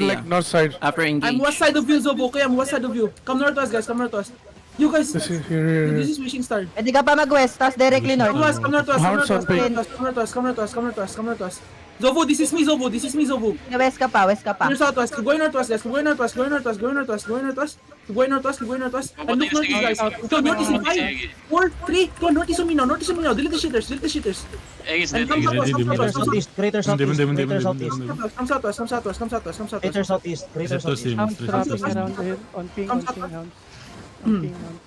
Like north side. After engage. I'm west side of you, Zobo. Okay, I'm west side of you. Come north to us, guys. Come north to us. You guys, This is here. this is wishing star. Pwede ka pa mag-west, tapos directly Come north. west, come north to us, come north to us, Hounds come on north to us, come north to us, come north to us, come north to us, come north to us. Zobo, this is me, Zobo. This is me, Zobo. West ka pa, west ka pa. You're south to us. Keep going north to us, guys. Keep going north to us. Going north to us. Going north to us. Going north to us. Keep going north to us. Keep going north to us. And look north, guys. Go north is in 5, 4, 3. Go north is on me now. North is on me now. Delete the shitters. Delete the shitters. And come south to us. Come south to us. Come south. Greater southeast, greater southeast, Come south to us. Come south to us. Come south to us. Come south to greater us. southeast, greater southeast. Hounds trapping around here. On ping, hounds. On ping, hounds.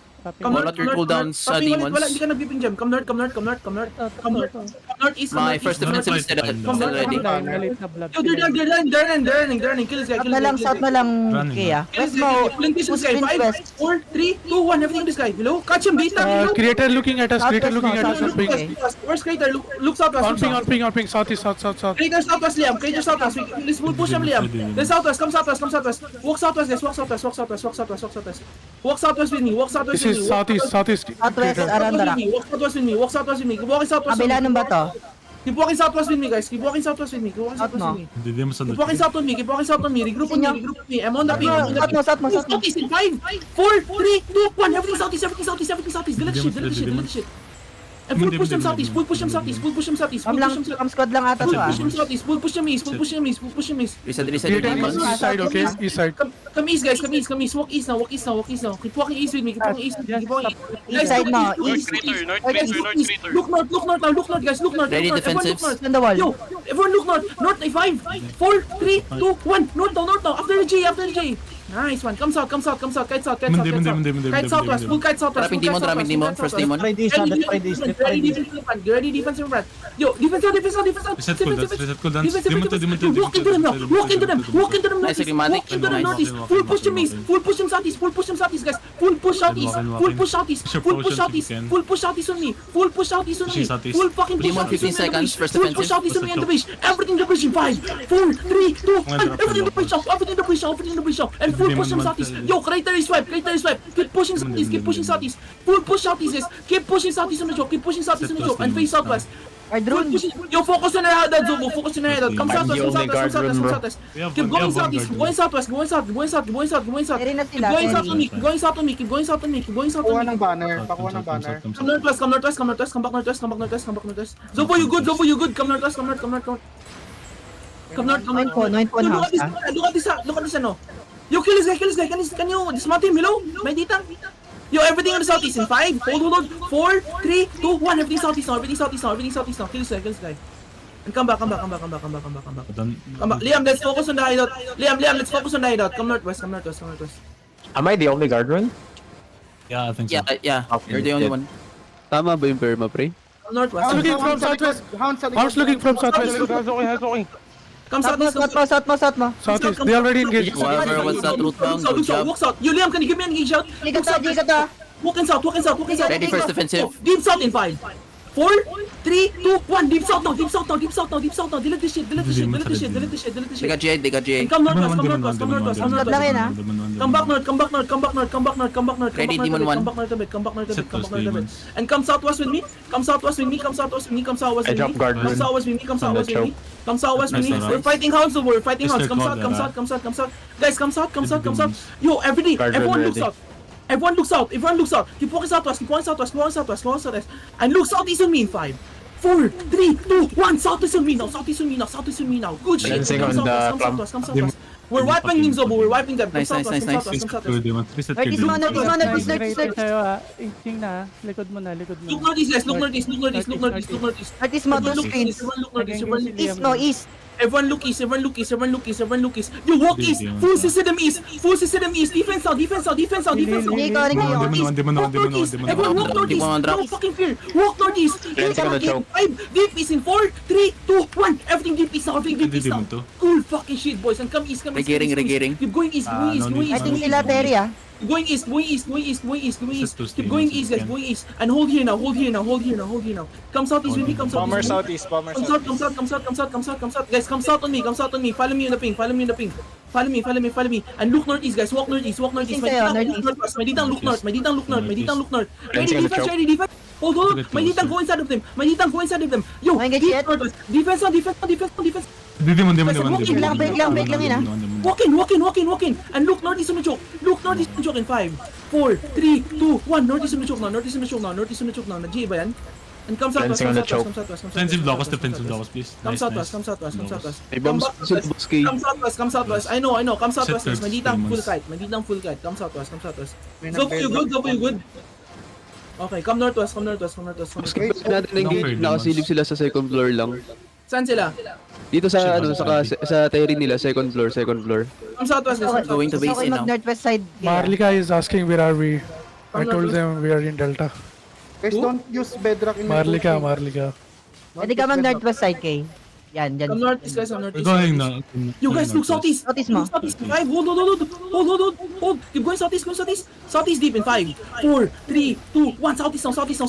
Come Wala north, your north, cooldowns, north. Taping, demons. wala, hindi ka nag-beeping jam. Come north, come north, come north, come north. Come north. Come northeast, come My northeast. first defensive is still ready. Galit na blood. Yo, they're running. Kill this guy, South kill na this lang, guy. south na lang, Running. Kaya. Kill West this guy, mo, kill this push guy. pins 5, west. 4, 3, 2, 1. Everything this guy. Below. Catch him, beat him. below. Creator looking at us. Creator looking at us. south, On ping. okay. Where's Crater? Look southwest. On Look ping. On southwest. ping. On ping. Southeast. South. Crater southwest, Liam. Crater southwest. Let's push him, Liam. Let's southwest. Come southwest. Come southwest. Walk southwest, guys. Walk southwest. Walk southwest. Walk southwest. Walk southwest. Walk southwest with me. Walk southwest This with me. is southeast. Southwest, around the rock. Walk southwest with me. Walk southwest with me. Keep walking southwest. Kabila nung bato. Keep walking southwest with me, guys. Keep walking southwest with me. Keep walking southwest with me. Hindi mo sa Keep walking south on me. Keep walking south on me. Regroup on me. Regroup on me. I'm on the ping. I'm on the ping. South mo. Southeast in 5, 4, 3, 2, 1. Everything southeast. Everything southeast. Delete the shit. And full push them southeast. Full push them southeast. Kam lang, kam squad lang ata to ah. Push them southeast. Full push them east. Reset Creator demons. east side. Okay. East side. Come east, guys. Come east. Walk east now. Keep walking east with me. Keep walking east. Keep walking. East side mo, East. east. Look north now. Look north, guys. Look north. Ready defensives. On the wall. Yo, everyone look north. North, 5, 4, 3, 2, 1. North now. After the J. Nice one. Come south. Kite south. Kite southwest. Full kite southwest. Trapping demon, trapping demon. First demon. Try this, try this, try this. Ready defense in front. Yo, defense. Reset cooldowns. Demon. Walk into them now. Walk into them. Nice, Northeast. Agrimatic. Walk into them Nice. northeast. Full push them east. Full push them southeast, guys. Full push southeast. Full push southeast on me. Full fucking push Demon, 15 seconds. First Full push defensive. southeast on me on the base. Everything the bridge in 5, 4, 3, 2, 1. Everything the bridge out. And full push them southeast. Yo, Crater is swipe. Keep pushing southeast. Full push southeast, guys. Keep pushing southeast on the job. And face southwest. Or drone. Yo, focus on the hideout, Zobo. Come southwest. Keep going southeast. Going southwest. Eri na sila, Going south Eri. on me. Keep going south on me. Pakuha ng banner. Come northwest. Come back northwest. Zobo, you good. Come northwest. Come north. Nine phone Yo, house ah. Look at this, ano. Yo, kill this guy. Can you dismount him? Hello? May dita. Yo, everything on the southeast in 5. Hold. 4, 3, 2, 1. Everything southeast now. Kill this guy. And come back. Liam, let's focus on the hideout. Let's focus on the hideout. Come northwest. Am I the only guard rune? Yeah, I think so. Yeah. You're the only one. Tama ba yung perma, pre? Come northwest. Looking from southwest. Hounds looking from southwest. Come South mo. Southeast. They already engaged. Whoever was that route bound, good job. Walk south. Yo, Liam, can you give me an engage out? Di ka ta. Walk in south. Ready first defensive. Deep south in 5, 4, 3, 2, 1. Deep south now. Delete the shit. They got GA. And come northwest. Squad lang yun ah. Come back north. Ready, demon one. Come back north a bit. And come southwest with me. Come southwest with me. Come southwest with me. We're fighting hounds over. Come south. Guys, come south. Yo, everyone looks out. Keep walking southwest. And look southeast on me in 5, 4, 3, 2, 1. Southeast on me now. Good shit. Come southwest. We're wiping them, Zobo. We're wiping them. Come Nice. southwest. Demon. Reset Northeast mo, northeast. Greater sa'yo ah. Inching na. Likod mo. Look northeast, guys. Look northeast. Northeast mo, two screens. East no, east. Everyone look east. You walk east. Full system east. Defense out. Hindi ko rin kayo. Demon. Everyone walk northeast. Demon No drops. fucking fear. Walk northeast. Deep east in 4, 3, 2, 1. Everything deep east now. Demon to. Cool fucking shit, boys. And come east. Regearing. Keep going east. I think sila Terry ah. Going east. Just Keep going east, guys. Going east. And hold here now. Come southeast with me. Come southeast. Come south. Guys, come south on me. Follow me in the ping. Follow me. And look northeast, guys. Walk northeast. Meditang look north. Ready defense. Hold. Meditang go inside of them. Yo, May engage yet? defense. Demon. Break lang yun ah. Walk in. And look northeast on the choke. Look northeast on the choke in 5, 4, 3, 2, 1. Northeast on the choke now. Nag-G ba yan? And come southwest. Defensive blockers, defensive blockers, please. Come Nice, southwest. nice. May bombs sa boss key. Come southwest. I know. Come southwest. Set Manditang famous. full kite. Come southwest. Go for you good. Okay, come northwest. Boss key, pwede natin engage. Nakasilip sila sa second floor lang. Saan sila? Dito sa ano, sa terrain nila, second floor. Come southwest. Going to base Okay, in now. mag-northwest side. Marlika is asking where are we. I told them we are in Delta. Guys, don't use bedrock in Marlika. Pwede ka mag-northwest side, Kay. Yan, dyan. Come northeast, guys. Come We're northeast. going na. You guys, look southeast. Southeast mo. Southeast. 5. Hold. Keep going southeast. Southeast deep in 5, 4, 3, 2, 1. Southeast now.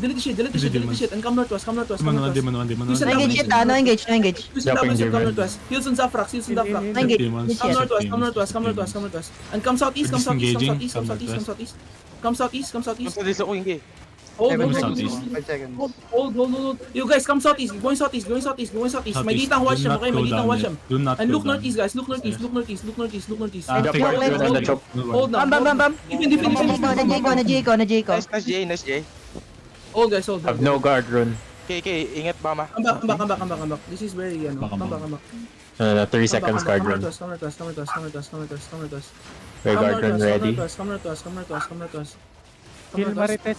Delete the shit. And come northwest. Di man. Use No engage it, no engage. Use the double shit, come northwest. Heals on Zafrax. No engage. Come northwest. And come southeast. Come southeast. Hold. Southeast. 5 seconds. Hold. You guys, come southeast. Going southeast. May ditang watch him, okay? May ditang watch him. Do not And go look down. northeast, guys. Look northeast. Drop guardrail on the choke. Hold now. Bam. Defend. Na J ko. Nice J. Hold, guys. Hold. Have no guard rune. Okay, ingat Bama. Come back. This is very, come back. 30 seconds guard rune. Come northwest. Your guard rune ready. Come northwest. Heal Marites.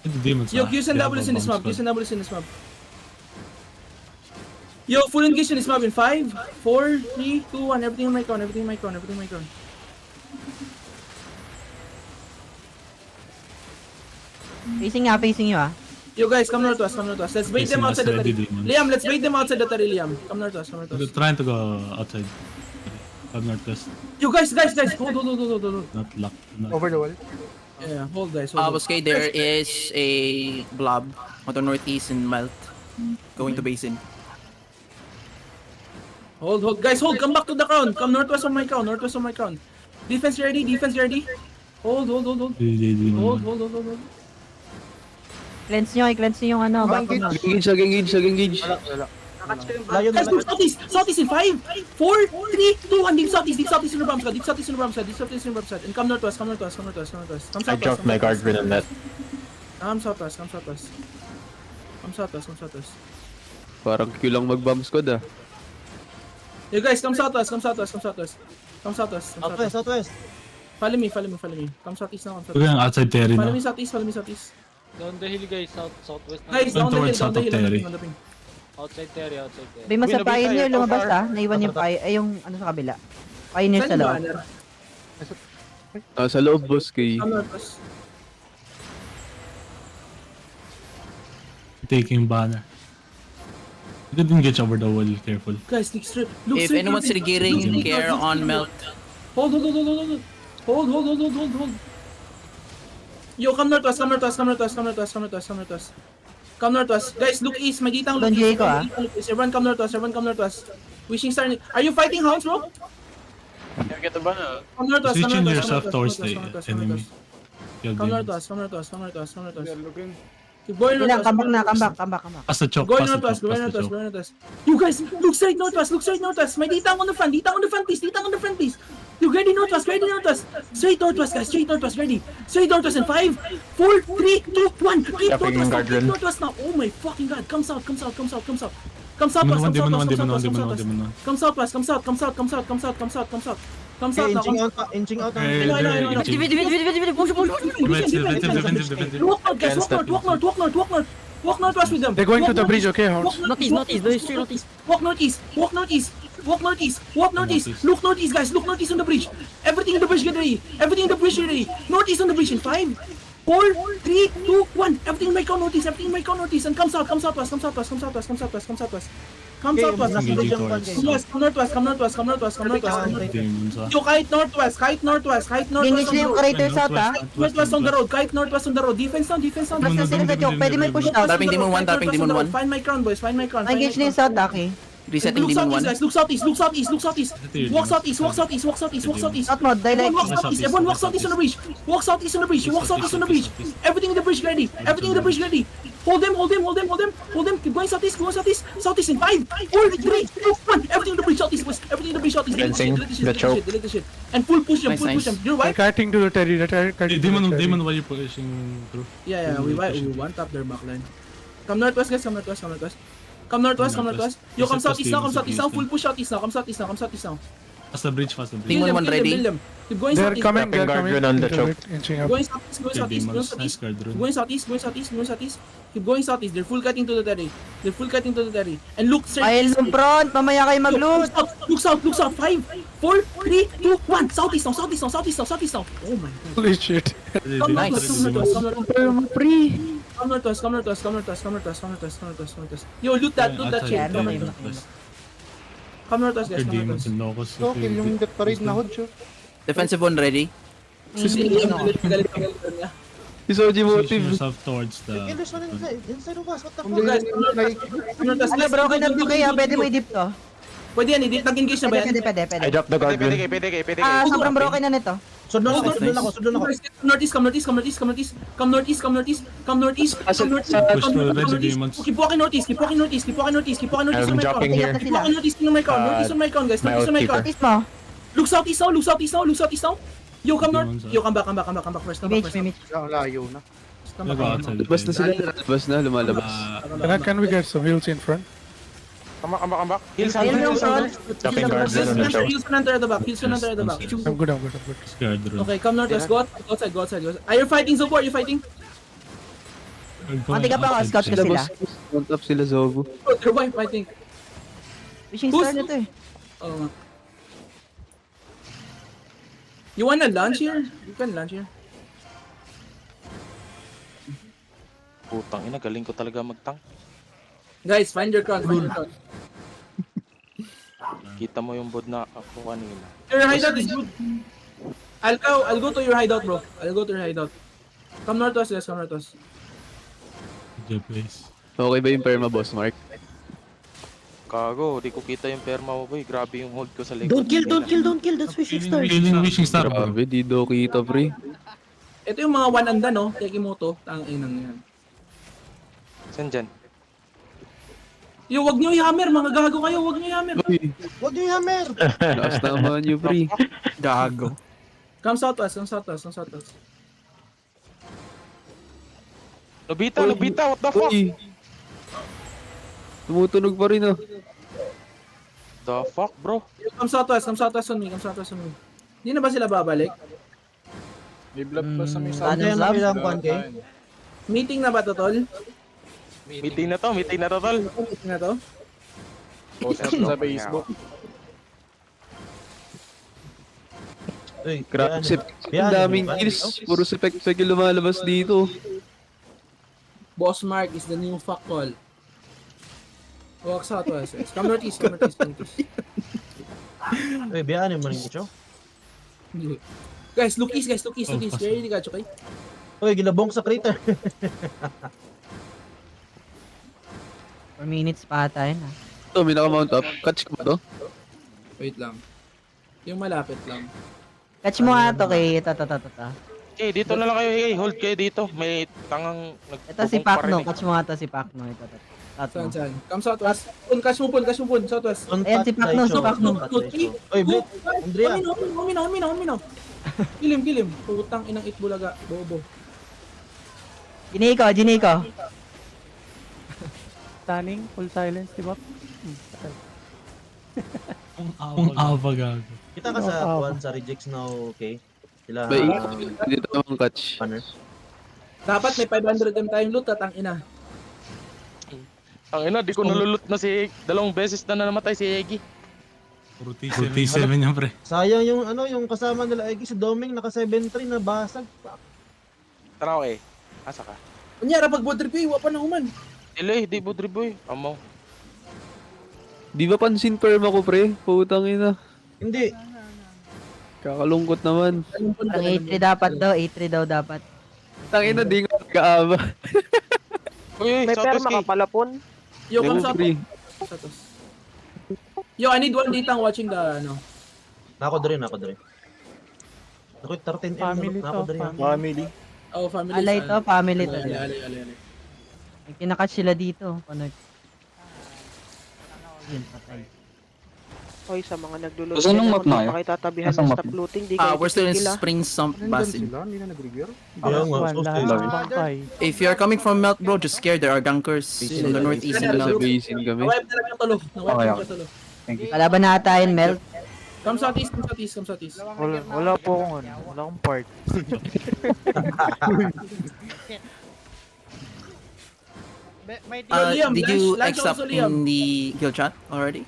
The demons. Yo, use and double in this map. Yo, full engage in this map in 5, 4, 3, 2, 1. Everything in my crown. Facing nyo ah. Yo, guys, come northwest. Let's bait them outside the Ready, tari. demons. Liam, let's bait them outside the tari, Liam. Come northwest. They're trying to go outside. Come northwest. Yo, guys. Hold. Not lock. Over the wall. Yeah, hold, guys. Boss K, there is a blob on the northeast and melt. Going to basin. Hold. Guys, hold. Come back to the crown. Come northwest of my crown. Defense ready. Hold. Hold. Cleanse nyo yung ano. Back mo. Engage. Guys, look southeast in 5, 4, 3, 2, 1. Deep southeast in the bomb side. And come northwest. Come I dropped my guard rune on that. Come southwest. Parang Q lang mag-bomb squad ah. You guys, come southwest. Southwest. Follow me. Come southeast now. We're going outside terrain Follow now. me southeast. Down the hill guys, southwest na. Guys, down the towards hill. south of Terry. Outside Terry. Bima sa Pioneer, lumabas ah. Naiwan yung yung ano sa kabila. Pioneer sa loob. Sa loob, boss key. Come northwest. Taking banner. You didn't get over the wall, careful. Guys, look straight. If anyone's regearing, care on melt. Hold. Yo, come northwest. Guys, look east. May ditang Don look east. Diego, ah. Everyone come northwest. Wishing star. Are you fighting hounds, bro? Come northwest. Position yourself towards the enemy. Kill Come demons. northwest. Keep going Ilang, northwest. come back. Pass the choke, Going pass the northwest. choke, pass the choke. You guys, look straight northwest. May ditang on the front, please. You ready northwest. Straight northwest, guys. Ready. Straight northwest in 5, 4, 3, 2, 1. Keep Guardian. northwest now. Oh my fucking god. Come south. Come southwest. Demon one. Come southwest. Come south now. Inching out. Hey, I know. defensive. Walk north, guys. Walk northwest with them. They're going to the bridge, okay, Hounds? Walk northeast. Look northeast, guys. Look northeast on the bridge. Everything in the bridge get ready. Northeast on the bridge in 5, 4, 3, 2, 1. Everything in my crown northeast. And come southwest. Yes, come northwest. Demons. Yo, kite northwest. Engage na yung crater south ah. Northwest on the road. Defense down. Basta sila sa choke, pwede may push out. Tapping demon one. Find my crown, boys. Engage na yung south ah, okay. Resetting Look demon southeast, one. guys. Look southeast. Walk southeast. South mode, daylight. Everyone walk southeast on the bridge. Everything in the bridge ready. Hold them. Keep going southeast. Southeast in 5, 4, 3, 2, 1. Everything in the bridge southeast, west. Everything in the bridge southeast. Fencing, the choke. Delete the shit. And full push them. You're They're white. kiting to the Terry. They're kiting to the Terry. Demon, why you pushing through? Yeah, we one tap their backline. Come northwest, guys. Come northwest. Yo, come southeast now. Full push southeast now. Come southeast now. Fast the bridge. Ding Kill one them, ready. kill them. Keep going They're southeast. coming. They're Guard coming. run on the Into choke. it, inching up. Going southeast. Okay, demons, nice guard rune. Going southeast. Keep going southeast. They're full cutting to the Terry. And look, sir. Pile ng front, mamaya kayo mag-loot. Look south. 5, 4, 3, 2, 1. Southeast now. Oh my god. Holy shit. Come Nice. northwest. Yo, loot that shit. Come northwest, guys. Demons and Locos. So, kill yung death parade na hod, sure. Defensive one ready. Galit. Is OG Position motive. yourself towards the... Kill this one inside of us. What the Come guys, come northwest. Ano, broken up yung kaya, pwede mo i-dip to. Pwede yan, nag-engage na ba yan? Pwede. I dropped the guard rune. PDK. Sobrang broken na nito. Sudlon ako. Come northeast. Push to the edge, demons. Keep walking northeast. I'm dropping here. Keep walking northeast on my count, guys. my Northeast on my count. Artist mo. Look southeast now. Yo, come north. Demons, Yo, come back first. May Mitch. Ang layo na. Go outside. Labas na sila. Lumalabas. Can we get some heals in front? Come back. Ayun yung front. Dropping guard rune on the choke. Heels enter at the back. Yes. I'm good. Guard rune. Okay, come northwest. Go outside. Are you fighting, Zobo? Are you fighting? Mantika pa ako, scout na sila. On top sila, Zobo. Oh, they're white fighting. Fishing star na to eh. Oh. You wanna lunch here? You can lunch here. Putang ina, galing ko talaga magtank. Guys, find your crown. Kita mo yung bod na ako kanina. Your hideout is good. I'll go to your hideout, bro. Come northwest, guys. Good place. Okay ba yung perma, boss, Mark? Kago, di ko kita yung perma mo, boy. Grabe yung hold ko sa leg. Don't kill. That's wishing star. Killing wishing star, bro. Grabe, di do kita, pre. Ito yung mga one anda, no? Tekimoto. Tanginang yan. Saan dyan? Yo, wag nyo i-hammer. Mga gago kayo. Wag nyo i-hammer. Uy, Huwag niyo hammer. lakas naman yun, pre. Gago. Come southwest. Lobita, what the fuck? Uy. Tumutunog pa rin, ah. The fuck, bro? Yo, come southwest on me. Hindi na ba sila babalik? Ano yan ang ilang kwan, kay? Meeting na ba to, tol? Meeting na to, tol. Meeting na to? Sa Facebook. Grabe, ang daming kills. Puro si Pek yung lumalabas dito. Boss Mark is the new fuck call. Walk southwest. Come northeast. Uy, biyaan mo rin ito. Guys, look east. Ready ka, okay? Uy, gilabong sa crater. 4 minutes pa ata yun ah. Ito, may naka-mount up. Catch ko ba to? Wait lang. Yung malapit lang. Catch mo nga to kay ito. Okay, dito na lang kayo. Hey, hold kayo dito. May tangang Ito si Pacno, catch mo nga to si Pacno. Ito. Saan? Come southwest. Catch mo pun. Southwest. Ayan si Pacno. Uy, Blake. Andrea. Uminaw. Kilim. Putang inang itbulaga. Bobo. Giniko. Stunning, full silence, di ba? Ang ava gago. Kita ka sa kwan sa rejects na okay. Sila Ba, dito naman catch. banner. Dapat may 500M tayong loot at ang ina. Ang ina, di ko nalulot na si... Dalawang beses na namatay si Egi. Puro T7 yan, pre. Sayang yung yung kasama nila Egi sa Doming naka 7-3 na basag. Tara, okay. Asa ka? Kunyara pag board trip wa pa na human. Di budri boy. Amaw. Di ba pansin perma ko, pre? Putang ina. Hindi. Kakalungkot naman. Ang 8-3 dapat daw, 8-3 daw dapat. Tangina, di nga nagkaaba. Uy, May perma ka pala, Pon. Yo, come Pre. southwest. Yo, I need one data watching the Nako dre. Nako 13M Family nako to, dre. Oh, family. Alay to, family to. Alay. May kinakatch sila dito. Connect. Yun, patay. Hoy, sa mga naglulot. Saan ang map na kayo? Pakitatabihan Nasaan ng map? stop looting. Di kayo We're still in titigil, ah. Spring Sump Basin. If you're coming from Melt, bro, just scared. There are gankers in the northeast and Sa Melt. basin kami. Nawipe na lang yung tulo. Nawipe na lang yung tulo. Kalaban na ata yun, Mel. Come southeast, come southeast, come southeast. Wala po akong ano. Wala akong part. Liam, Did you Lance accept also Liam. in the guild chat already?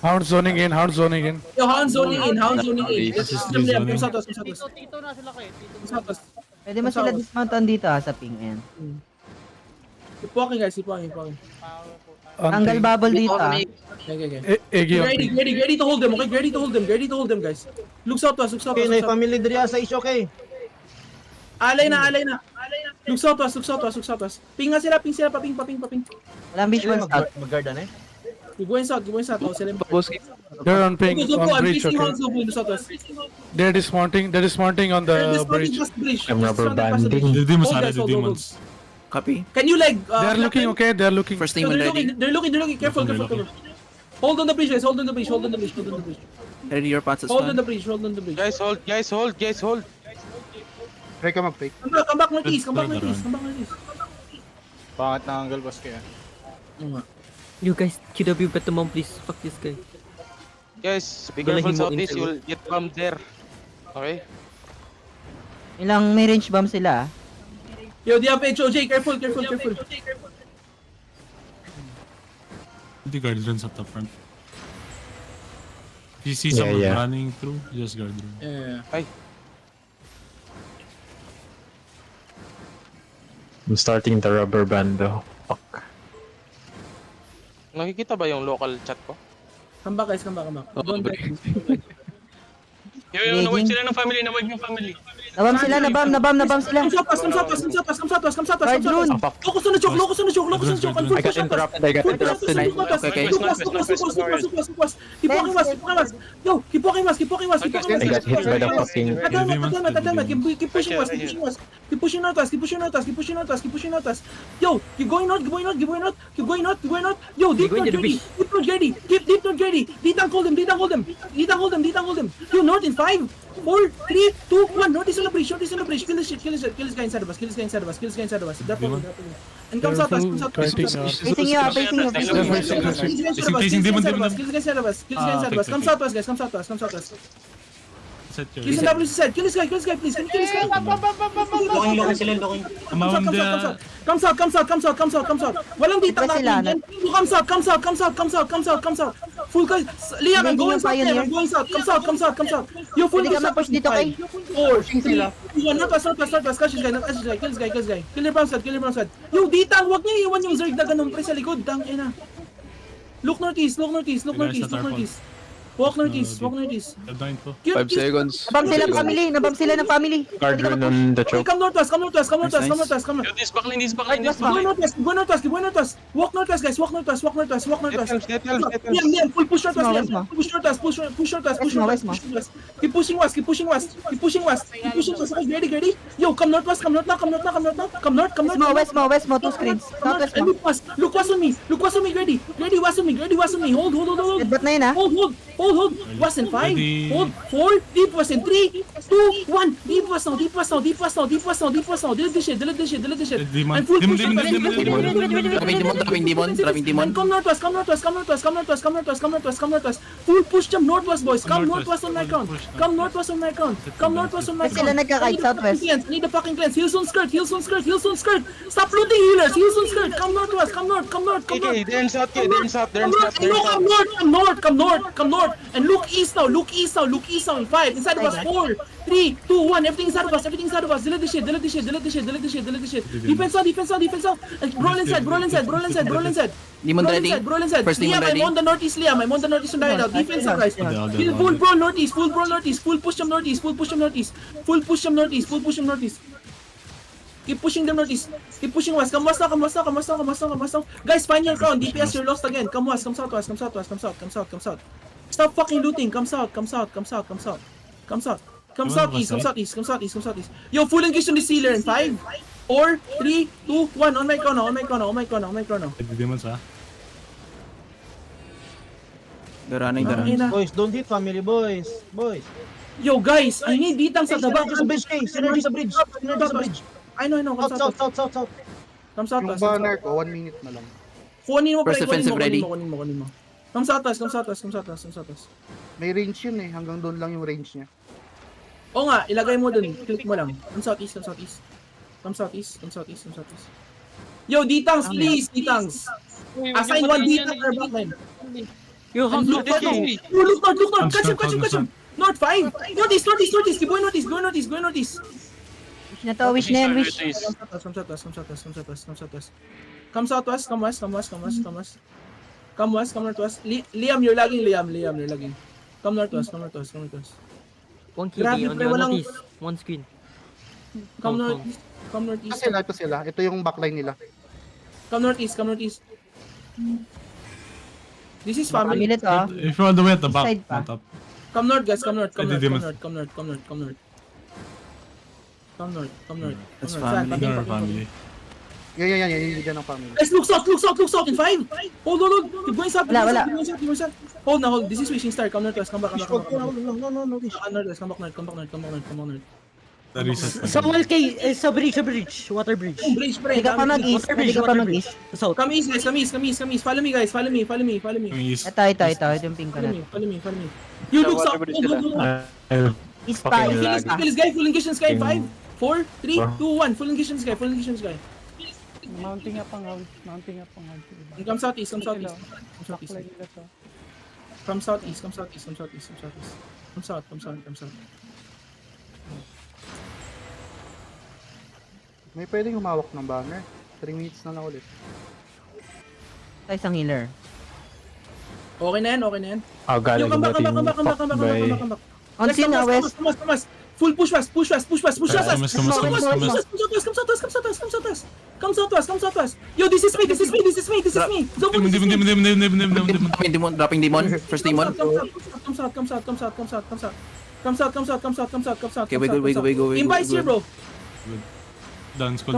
Hound zoning in, hound zoning in. Yo, hound zoning in, hound zoning in. This is Liam, Liam, zoning. come southwest, come southwest. Tito na sila kayo. Come southwest. Pwede mo sila dismountan dito sa ping end. Keep walking guys, keep walking, keep walking. Tanggal bubble dito Okay, okay. Egi on Ready, ping. ready, ready to hold them, okay? Ready to hold them, ready to hold them guys. Look southwest, look southwest. Look southwest. family diri sa is okay. Alay na, alay na. Look southwest, look southwest, look southwest. Ping nga sila, paping. Walang visual scout. Mag-guard na eh. Keep going south, oh, sila. Boss, They're on ping, Go, on I'm bridge, facing okay. hound zoning in the southwest. They're dismounting on the bridge. I'm rubber banding. The demons Hold are guys, the hold, hold, demons. Copy. Can you like... They're looking, okay, they're looking. First Yo, team they're ready. looking, careful, They're careful. Hold on the bridge guys, hold on the bridge. Ready your pots as Hold on well. the bridge. Guys, hold. Try ka mag-fake. Come back northeast. Pangat na angle boss kaya. You guys, QW bet the mom please. Fuck this guy. Guys, be Dalahin careful mo southeast. into You will get bombed there. Okay? Ilang may range bomb sila. Yo, they have HOJ, careful. The guardians at the front. If you see someone running through, just guard them. Yeah. I'm starting the rubber band though. Fuck. Nakikita ba yung local chat ko? Come back guys, come back. Don't back. Nawag sila ng family, nawag yung family. Nabam sila. Come southwest. Guard rune. Locus on the choke. I got interrupted. Keep walking west. Yo, keep walking west. I got hit by the fucking... Keep pushing west. Keep pushing northwest. Yo, keep going north. Yo, deep north ready. Keep deep north ready. Ditang hold them. Yo, north in 5, 4, 3, 2, 1. North is on the bridge. Kill this guy inside of us. Drop on me. And come southwest. Facing you. Facing demon. Kill this guy inside of us. Come southwest, guys. Come southwest. Set your... Kill the WC side. Kill this guy, please. Can you kill this guy? Come south. Walang dita Ba sila? natin. Come south. Full guys. Liam, I'm going south. Come south. Yo, full Pwede ka ma-push dito kay. 4, 3, 2, 1. Northwest. Catch this guy. Kill the brown side. Yo, dita, huwag niyo iwan yung Zerg na ganun pre sa likod. Dang ina. Look northeast. Walk northeast. I'm dying to. 5 seconds. Nabam sila ng family. Guard rune on the choke. Come northwest. This backline. Go northwest. Walk northwest, guys. Liam, full push northwest. Push northwest. Keep pushing west. Ready. Yo, come north. Come north. West mo. 2 screens. Southwest mo. Look west on me. Ready west on me. Hold. Headbutt na yun ha. Hold. West in 5. Ready. Hold. 4. Deep west in 3, 2, 1. Deep west now. Delete this shit. Demon. And full push Demon. Dropping demon. Come northwest. Full push jump northwest, boys. Come northwest on my count. Sila nagka-kite southwest. Need the fucking cleanse. Heels on skirt. Stop looting healers. Heels on skirt. Come north. Okay, they're in south. Come north. And look east now. In 5. Inside of us. 4, 3, 2, 1. Everything inside of us. Delete this shit. Defense out. And roll inside. Demon ready. First demon Liam, I'm ready. on the northeast on the hideout. Defense out, guys. Okay. Full brawl northeast. Full push them northeast. Keep pushing them northeast. Keep pushing west. Come west now. Guys, find your ground. DPS, you're lost again. Come west. Come south. Stop fucking looting. Come south. Come southeast. Yo, full engage on the sealer in 5, 4, 3, 2, 1. On my chrono, on my chrono, on my chrono, on my chrono. Pwede demons ha. They're running, they're Ay, running. na. Boys, don't hit family, boys. Boys. Yo, guys, I need ditang sa the back. Synergy sa bridge, Kay. Synergy sa bridge. Synergy sa bridge. I know. Come South, south, south, south, south. Come south Yung us. banner ko, 1 minute na lang. Kunin mo, pre. First Kunin defensive mo, ready. kunin mo. Come south us, come south us, come south us, come south us. May range yun eh, hanggang doon lang yung range niya. Oo nga, ilagay mo dun. Click mo lang. Come southeast, come southeast. Come southeast, come southeast, come southeast. Yo, Ditangs, please, Ditangs. Assign one Ditang per backline. Yo, House, Look look north, at look north. Catch him. North 5. Northeast. Go northeast. Wish na to, wish na yan, wish. Come southwest. Come southwest, come west. Come northwest. Liam, you're lagging, Liam, you're lagging. Come northwest. 1 Grabe, KD on pre, your walang- notice. 1 screen. Come Count. northeast. Ito sila. Ito yung backline nila. Come northeast. This is family. Family to, ah. If you're all the way at the back, Side pa. on top. Come north, guys. Come north. Pwede demons. Come north. That's Saan? family. Ignore our family. Yan. Yung dyan ang family. Guys, look south in 5. Hold. Keep going south. Wala. Hold. This is wishing star. Come northwest. Come back. No, wish. Come back north. The reset. Sa wall Kay, sa bridge. Water bridge. Bridge, pre. Pwede ka pa mag-east. South. Come east, guys. Come east. Follow me, guys. Follow me. Yung east. Ito, yung pink ko na. Follow me. You look south. Hold. East pa, Fucking east pa. Full guy. Full engagement sky. 5, 4, 3, 2, 1. Full engagement sky. Mounting up ang house. And come southeast. Backline nila to. Come southeast. Come south. May pwedeng humawak ng banner. 3 minutes na lang ulit. Tayo isang healer. Okay na yan. Oh, galing Yo, come back. by... On scene na, west. Come west. Full push west. Push west. Come southwest. Come southwest. Yo, this is me. Go for this. Demon, dropping demon. First demon. Come south. Okay, we go. Invite here, bro. Done squad.